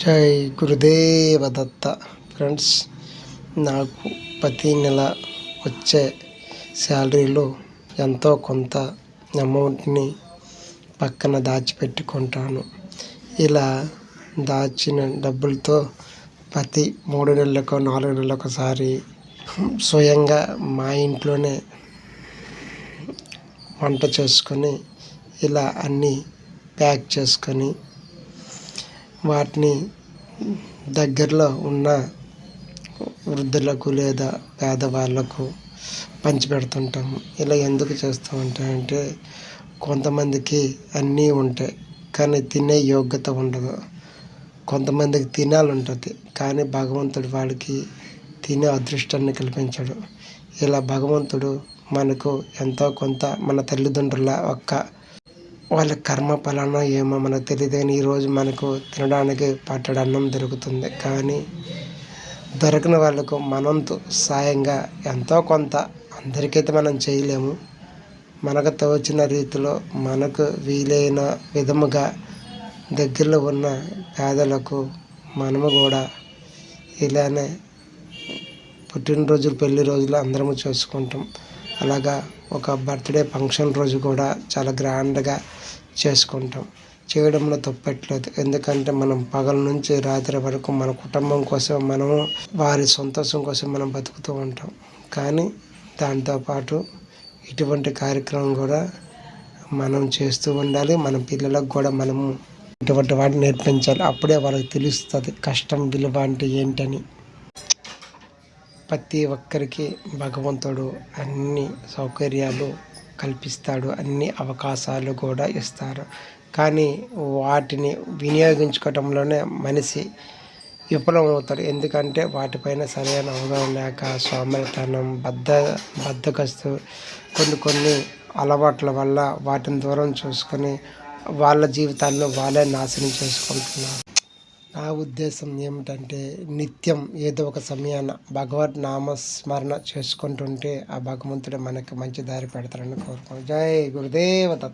జై గురుదేవ దత్త. ఫ్రెండ్స్, నాకు ప్రతి నెల వచ్చే శాలరీలో ఎంతో కొంత అమౌంట్ని పక్కన దాచిపెట్టుకుంటాను. ఇలా దాచిన డబ్బులతో ప్రతి 3 నెలలకో 4 నెలలకోసారి స్వయంగా మా ఇంట్లోనే వంట చేసుకొని ఇలా అన్నీ ప్యాక్ చేసుకొని వాటిని దగ్గరలో ఉన్న వృద్ధులకు లేదా పేదవాళ్ళకు పంచిపెడుతుంటాము. ఇలా ఎందుకు చేస్తూ ఉంటామంటే, కొంతమందికి అన్నీ ఉంటాయి కానీ తినే యోగ్యత ఉండదు. కొంతమందికి తినాలంటుంది కానీ భగవంతుడు వాళ్ళకి తినే అదృష్టాన్ని కల్పించాడు. ఇలా భగవంతుడు మనకు ఎంతో కొంత మన తల్లిదండ్రుల వాళ్ళ కర్మ ఫలానో ఏమో మనకు తెలియదు కానీ ఈరోజు మనకు తినడానికి పట్టెడు అన్నం దొరుకుతుంది. కానీ దొరకని వాళ్ళకు మనంతో సాయంగా ఎంతో కొంత, అందరికైతే మనం చేయలేము, మనకు తోచిన రీతిలో మనకు వీలైన విధముగా దగ్గరలో ఉన్న పేదలకు మనము కూడా ఇలానే పుట్టినరోజులు, పెళ్లి రోజులు అందరము చేసుకుంటాం. అలాగా ఒక బర్త్డే ఫంక్షన్ రోజు కూడా చాలా గ్రాండ్గా చేసుకుంటాం. చేయడంలో తప్పట్లేదు, ఎందుకంటే మనం పగల నుంచి రాత్రి వరకు మన కుటుంబం కోసం, మనము వారి సంతోషం కోసం మనం బతుకుతూ ఉంటాం. కానీ దాంతోపాటు ఇటువంటి కార్యక్రమం కూడా మనం చేస్తూ ఉండాలి. మన పిల్లలకు కూడా మనము ఇటువంటి వాటిని నేర్పించాలి. అప్పుడే వాళ్ళకి తెలుస్తుంది కష్టం విలువ అంటే ఏంటని. ప్రతి ఒక్కరికి భగవంతుడు అన్ని సౌకర్యాలు కల్పిస్తాడు, అన్ని అవకాశాలు కూడా ఇస్తారు. కానీ వాటిని వినియోగించుకోవటంలోనే మనిషి విఫలమవుతాడు. ఎందుకంటే వాటిపైన సరైన అవగాహన లేక, సోమరితనం, బద్ధకస్తు, కొన్ని అలవాట్ల వల్ల వాటిని దూరం చూసుకొని వాళ్ళ జీవితాలను వాళ్ళే నాశనం చేసుకుంటున్నారు. నా ఉద్దేశం ఏమిటంటే, నిత్యం ఏదో ఒక సమయాన భగవద్ నామస్మరణ చేసుకుంటుంటే ఆ భగవంతుడు మనకి మంచి దారి పెడతారని కోరుకోండి. జై గురుదేవ దత్త.